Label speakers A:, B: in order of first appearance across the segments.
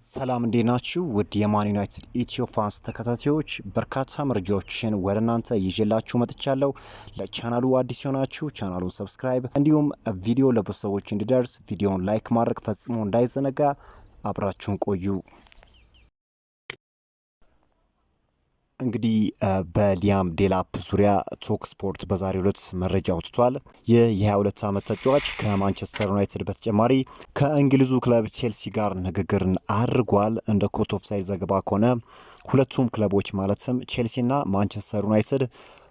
A: ሰላም እንዴት ናችሁ? ውድ የማን ዩናይትድ ኢትዮ ፋንስ ተከታታዮች በርካታ መረጃዎችን ወደ እናንተ ይዤላችሁ መጥቻለሁ። ለቻናሉ አዲስ የሆናችሁ ቻናሉን ሰብስክራይብ እንዲሁም ቪዲዮ ለብዙ ሰዎች እንዲደርስ ቪዲዮውን ላይክ ማድረግ ፈጽሞ እንዳይዘነጋ። አብራችሁን ቆዩ። እንግዲህ በሊያም ዴላፕ ዙሪያ ቶክ ስፖርት በዛሬው ዕለት መረጃ አውጥቷል። ይህ የ22 ዓመት ተጫዋች ከማንቸስተር ዩናይትድ በተጨማሪ ከእንግሊዙ ክለብ ቼልሲ ጋር ንግግርን አድርጓል። እንደ ኮት ኦፍ ሳይድ ዘገባ ከሆነ ሁለቱም ክለቦች ማለትም ቼልሲና ማንቸስተር ዩናይትድ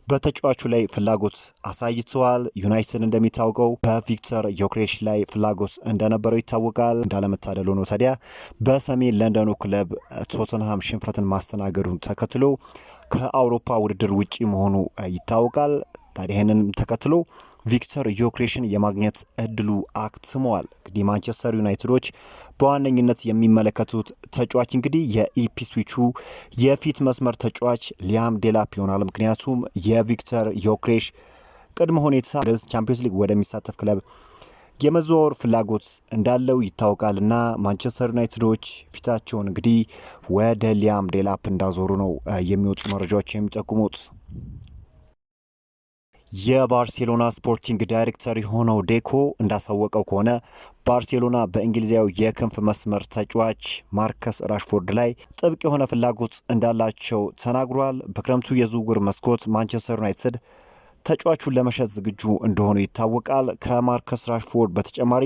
A: በተጫዋቹ ላይ ፍላጎት አሳይተዋል። ዩናይትድ እንደሚታወቀው በቪክተር ዮክሬሽ ላይ ፍላጎት እንደነበረው ይታወቃል። እንዳለመታደል ሆኖ ታዲያ በሰሜን ለንደኑ ክለብ ቶተንሃም ሽንፈትን ማስተናገዱን ተከትሎ ከአውሮፓ ውድድር ውጪ መሆኑ ይታወቃል። ታዲያ ይህንን ተከትሎ ቪክተር ዮክሬሽን የማግኘት እድሉ አክትመዋል። እንግዲህ ማንቸስተር ዩናይትዶች በዋነኝነት የሚመለከቱት ተጫዋች እንግዲህ የኢፕስዊቹ የፊት መስመር ተጫዋች ሊያም ዴላፕ ይሆናል። ምክንያቱም የቪክተር ዮክሬሽ ቅድመ ሁኔታ ቻምፒዮንስ ሊግ ወደሚሳተፍ ክለብ የመዘዋወር ፍላጎት እንዳለው ይታወቃልና ማንቸስተር ዩናይትዶች ፊታቸውን እንግዲህ ወደ ሊያም ዴላፕ እንዳዞሩ ነው የሚወጡ መረጃዎች የሚጠቁሙት። የባርሴሎና ስፖርቲንግ ዳይሬክተር የሆነው ዴኮ እንዳሳወቀው ከሆነ ባርሴሎና በእንግሊዛዊ የክንፍ መስመር ተጫዋች ማርከስ ራሽፎርድ ላይ ጥብቅ የሆነ ፍላጎት እንዳላቸው ተናግሯል። በክረምቱ የዝውውር መስኮት ማንቸስተር ዩናይትድ ተጫዋቹን ለመሸጥ ዝግጁ እንደሆኑ ይታወቃል። ከማርከስ ራሽፎርድ በተጨማሪ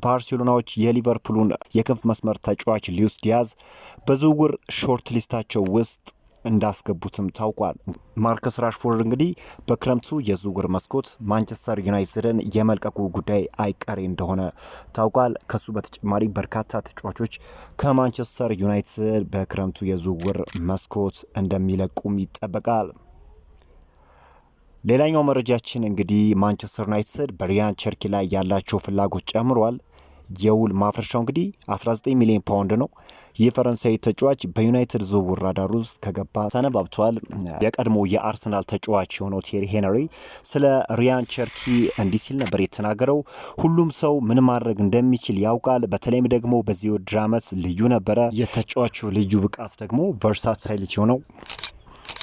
A: ባርሴሎናዎች የሊቨርፑሉን የክንፍ መስመር ተጫዋች ሉዊስ ዲያዝ በዝውውር ሾርት ሊስታቸው ውስጥ እንዳስገቡትም ታውቋል። ማርከስ ራሽፎርድ እንግዲህ በክረምቱ የዝውውር መስኮት ማንቸስተር ዩናይትድን የመልቀቁ ጉዳይ አይቀሬ እንደሆነ ታውቋል። ከሱ በተጨማሪ በርካታ ተጫዋቾች ከማንቸስተር ዩናይትድ በክረምቱ የዝውውር መስኮት እንደሚለቁም ይጠበቃል። ሌላኛው መረጃችን እንግዲህ ማንቸስተር ዩናይትድ በሪያን ቸርኪ ላይ ያላቸው ፍላጎት ጨምሯል። የውል ማፍረሻው እንግዲህ 19 ሚሊዮን ፓውንድ ነው። የፈረንሳይ ተጫዋች በዩናይትድ ዝውውር ራዳር ውስጥ ከገባ ሰነባብቷል። የቀድሞ የአርሰናል ተጫዋች የሆነው ቴሪ ሄነሪ ስለ ሪያን ቸርኪ እንዲህ ሲል ነበር የተናገረው። ሁሉም ሰው ምን ማድረግ እንደሚችል ያውቃል። በተለይም ደግሞ በዚህ ውድድር ዓመት ልዩ ነበረ። የተጫዋቹ ልዩ ብቃት ደግሞ ቨርሳታይሊቲ ሆነው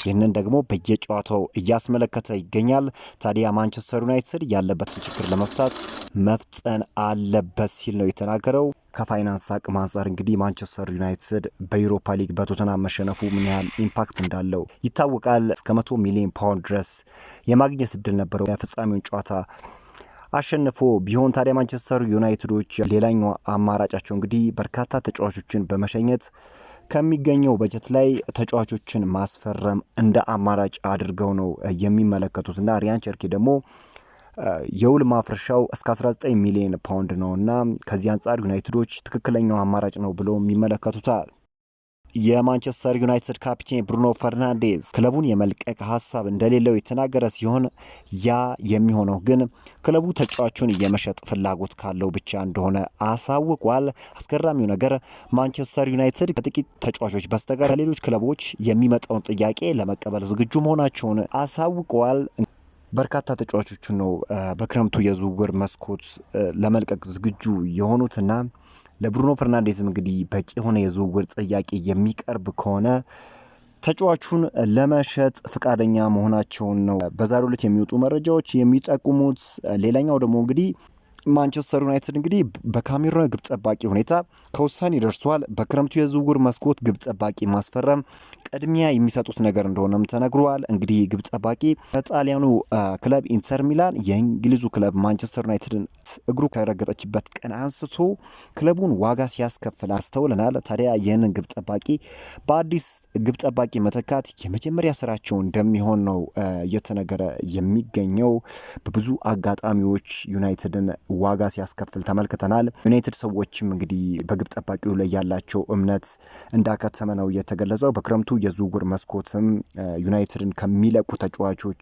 A: ይህንን ደግሞ በየጨዋታው እያስመለከተ ይገኛል። ታዲያ ማንቸስተር ዩናይትድ ያለበትን ችግር ለመፍታት መፍጠን አለበት ሲል ነው የተናገረው። ከፋይናንስ አቅም አንጻር እንግዲህ ማንቸስተር ዩናይትድ በዩሮፓ ሊግ በቶተንሃም መሸነፉ ምን ያህል ኢምፓክት እንዳለው ይታወቃል። እስከ 100 ሚሊዮን ፓውንድ ድረስ የማግኘት እድል ነበረው የፍጻሜውን ጨዋታ አሸንፎ ቢሆን። ታዲያ ማንቸስተር ዩናይትዶች ሌላኛው አማራጫቸው እንግዲህ በርካታ ተጫዋቾችን በመሸኘት ከሚገኘው በጀት ላይ ተጫዋቾችን ማስፈረም እንደ አማራጭ አድርገው ነው የሚመለከቱትና ሪያን ቸርኪ ደግሞ የውል ማፍረሻው እስከ 19 ሚሊዮን ፓውንድ ነውና ከዚህ አንጻር ዩናይትዶች ትክክለኛው አማራጭ ነው ብለው የሚመለከቱታል። የማንቸስተር ዩናይትድ ካፒቴን ብሩኖ ፈርናንዴዝ ክለቡን የመልቀቅ ሀሳብ እንደሌለው የተናገረ ሲሆን ያ የሚሆነው ግን ክለቡ ተጫዋቹን የመሸጥ ፍላጎት ካለው ብቻ እንደሆነ አሳውቋል። አስገራሚው ነገር ማንቸስተር ዩናይትድ ከጥቂት ተጫዋቾች በስተቀር ከሌሎች ክለቦች የሚመጣውን ጥያቄ ለመቀበል ዝግጁ መሆናቸውን አሳውቀዋል። በርካታ ተጫዋቾችን ነው በክረምቱ የዝውውር መስኮት ለመልቀቅ ዝግጁ የሆኑትና ለብሩኖ ፈርናንዴዝም እንግዲህ በቂ የሆነ የዝውውር ጥያቄ የሚቀርብ ከሆነ ተጫዋቹን ለመሸጥ ፍቃደኛ መሆናቸውን ነው በዛሬው ዕለት የሚወጡ መረጃዎች የሚጠቁሙት። ሌላኛው ደግሞ እንግዲህ ማንቸስተር ዩናይትድ እንግዲህ በካሜሩን ግብ ጠባቂ ሁኔታ ከውሳኔ ደርሷል። በክረምቱ የዝውውር መስኮት ግብ ጠባቂ ማስፈረም ቅድሚያ የሚሰጡት ነገር እንደሆነም ተነግሯል። እንግዲህ ግብ ጠባቂ ከጣሊያኑ ክለብ ኢንተር ሚላን የእንግሊዙ ክለብ ማንቸስተር ዩናይትድን እግሩ ከረገጠችበት ቀን አንስቶ ክለቡን ዋጋ ሲያስከፍል አስተውለናል። ታዲያ ይህንን ግብ ጠባቂ በአዲስ ግብ ጠባቂ መተካት የመጀመሪያ ስራቸው እንደሚሆን ነው እየተነገረ የሚገኘው። በብዙ አጋጣሚዎች ዩናይትድን ዋጋ ሲያስከፍል ተመልክተናል። ዩናይትድ ሰዎችም እንግዲህ በግብ ጠባቂው ላይ ያላቸው እምነት እንዳከተመ ነው የተገለጸው። በክረምቱ የዝውውር መስኮትም ዩናይትድን ከሚለቁ ተጫዋቾች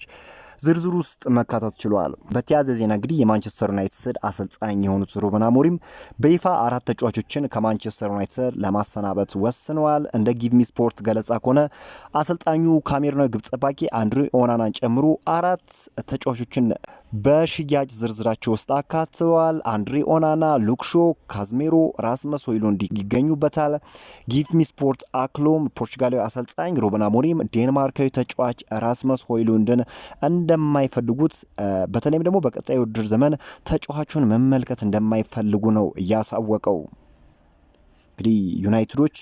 A: ዝርዝር ውስጥ መካተት ችሏል። በተያያዘ ዜና እንግዲህ የማንቸስተር ዩናይትድ አሰልጣኝ የሆኑት ሩበን አሞሪም በይፋ 4 ተጫዋቾችን ከማንቸስተር ዩናይትድ ለማሰናበት ወስነዋል። እንደ ጊቭሚ ስፖርት ገለጻ ከሆነ አሰልጣኙ ካሜሩናዊ ግብ ጠባቂ አንድሬ ኦናናን ጨምሮ 4 ተጫዋቾችን በሽያጭ ዝርዝራቸው ውስጥ አካተው ገብተዋል። አንድሬ ኦናና፣ ሉክሾ፣ ካዝሜሮ፣ ራስመስ ሆይሉንድ ይገኙበታል። ጊቭሚ ስፖርት አክሎም ፖርቹጋላዊ አሰልጣኝ ሩበን አሞሪም ዴንማርካዊ ተጫዋች ራስመስ ሆይሉንድን እንደማይፈልጉት በተለይም ደግሞ በቀጣይ ውድድር ዘመን ተጫዋቹን መመልከት እንደማይፈልጉ ነው እያሳወቀው። እንግዲህ ዩናይትዶች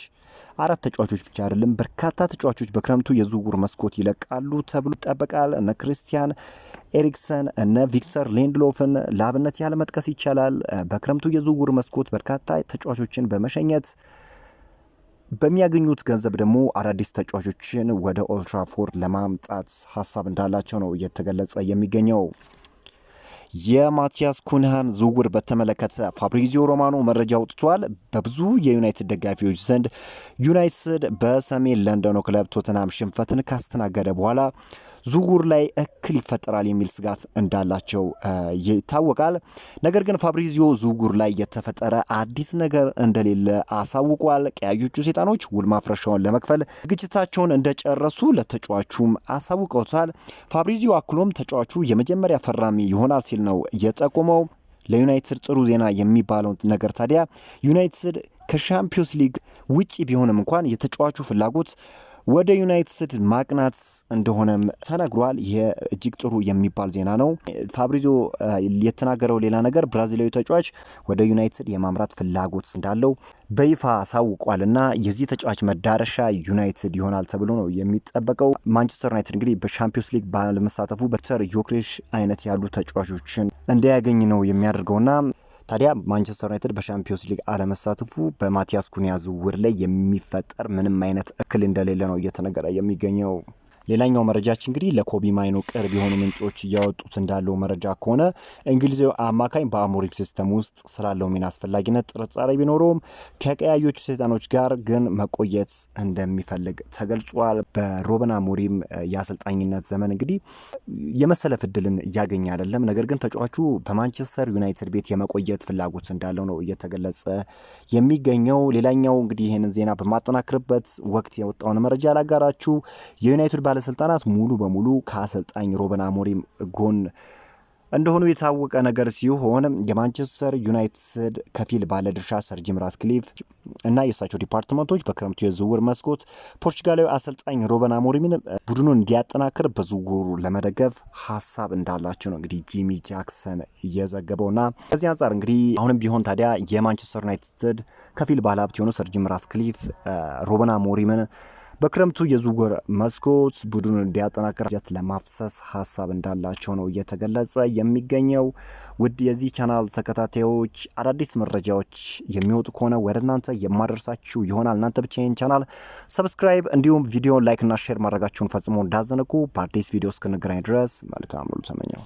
A: 4 ተጫዋቾች ብቻ አይደለም በርካታ ተጫዋቾች በክረምቱ የዝውውር መስኮት ይለቃሉ ተብሎ ይጠበቃል። እነ ክሪስቲያን ኤሪክሰን እነ ቪክተር ሊንድሎፍን ለአብነት ያለ መጥቀስ ይቻላል። በክረምቱ የዝውውር መስኮት በርካታ ተጫዋቾችን በመሸኘት በሚያገኙት ገንዘብ ደግሞ አዳዲስ ተጫዋቾችን ወደ ኦልድ ትራፎርድ ለማምጣት ሀሳብ እንዳላቸው ነው እየተገለጸ የሚገኘው። የማቲያስ ኩንሃን ዝውውር በተመለከተ ፋብሪዚዮ ሮማኖ መረጃ አውጥቷል። በብዙ የዩናይትድ ደጋፊዎች ዘንድ ዩናይትድ በሰሜን ለንደኑ ክለብ ቶተንሃም ሽንፈትን ካስተናገደ በኋላ ዝውውር ላይ እክል ይፈጠራል የሚል ስጋት እንዳላቸው ይታወቃል። ነገር ግን ፋብሪዚዮ ዝውውር ላይ የተፈጠረ አዲስ ነገር እንደሌለ አሳውቋል። ቀያዮቹ ሰይጣኖች ውል ማፍረሻውን ለመክፈል ዝግጅታቸውን እንደጨረሱ ለተጫዋቹም አሳውቀውታል። ፋብሪዚዮ አክሎም ተጫዋቹ የመጀመሪያ ፈራሚ ይሆናል ሲል ነው የጠቆመው። ለዩናይትድ ጥሩ ዜና የሚባለው ነገር ታዲያ ዩናይትድ ከሻምፒዮንስ ሊግ ውጪ ቢሆንም እንኳን የተጫዋቹ ፍላጎት ወደ ዩናይትድ ማቅናት እንደሆነም ተነግሯል። ይህ እጅግ ጥሩ የሚባል ዜና ነው። ፋብሪዚዮ የተናገረው ሌላ ነገር ብራዚላዊ ተጫዋች ወደ ዩናይትድ የማምራት ፍላጎት እንዳለው በይፋ አሳውቋልና የዚህ ተጫዋች መዳረሻ ዩናይትድ ይሆናል ተብሎ ነው የሚጠበቀው። ማንቸስተር ዩናይትድ እንግዲህ በሻምፒዮንስ ሊግ ባለመሳተፉ በተር ዮክሬሽ አይነት ያሉ ተጫዋቾችን እንዳያገኝ ነው የሚያደርገውና ታዲያ ማንቸስተር ዩናይትድ በሻምፒዮንስ ሊግ አለመሳተፉ በማቲያስ ኩንሃ ዝውውር ላይ የሚፈጠር ምንም አይነት እክል እንደሌለ ነው እየተነገረ የሚገኘው። ሌላኛው መረጃችን እንግዲህ ለኮቢ ማይኖ ቅርብ የሆኑ ምንጮች እያወጡት እንዳለው መረጃ ከሆነ እንግሊዛዊ አማካኝ በአሞሪም ሲስተም ውስጥ ስላለው ሚና አስፈላጊነት ጥርጣሬ ቢኖረውም ከቀያዮቹ ሰይጣኖች ጋር ግን መቆየት እንደሚፈልግ ተገልጿል። በሩበን አሞሪም የአሰልጣኝነት ዘመን እንግዲህ የመሰለፍ እድልን እያገኘ አይደለም። ነገር ግን ተጫዋቹ በማንቸስተር ዩናይትድ ቤት የመቆየት ፍላጎት እንዳለው ነው እየተገለጸ የሚገኘው። ሌላኛው እንግዲህ ይህንን ዜና በማጠናክርበት ወቅት የወጣውን መረጃ ላጋራችሁ። የዩናይትድ ባለስልጣናት ሙሉ በሙሉ ከአሰልጣኝ ሩበን አሞሪም ጎን እንደሆኑ የታወቀ ነገር ሲሆን የማንቸስተር ዩናይትድ ከፊል ባለድርሻ ሰር ጂም ራትክሊፍ እና የእሳቸው ዲፓርትመንቶች በክረምቱ የዝውውር መስኮት ፖርቹጋላዊ አሰልጣኝ ሩበን አሞሪምን ቡድኑን እንዲያጠናክር በዝውውሩ ለመደገፍ ሀሳብ እንዳላቸው ነው እንግዲህ ጂሚ ጃክሰን እየዘገበውና ከዚህ አንጻር እንግዲህ አሁንም ቢሆን ታዲያ የማንቸስተር ዩናይትድ ከፊል ባለሀብት የሆኑ ሰር ጂም ራትክሊፍ ሩበን አሞሪምን በክረምቱ የዝውውር መስኮት ቡድኑን እንዲያጠናክር ጀት ለማፍሰስ ሀሳብ እንዳላቸው ነው እየተገለጸ የሚገኘው። ውድ የዚህ ቻናል ተከታታዮች አዳዲስ መረጃዎች የሚወጡ ከሆነ ወደ እናንተ የማደርሳችሁ ይሆናል። እናንተ ብቻ ይህን ቻናል ሰብስክራይብ እንዲሁም ቪዲዮን ላይክ እና ሼር ማድረጋችሁን ፈጽሞ እንዳዘነጉ። በአዲስ ቪዲዮ እስክንገናኝ ድረስ መልካም ሁሉ ተመኘው።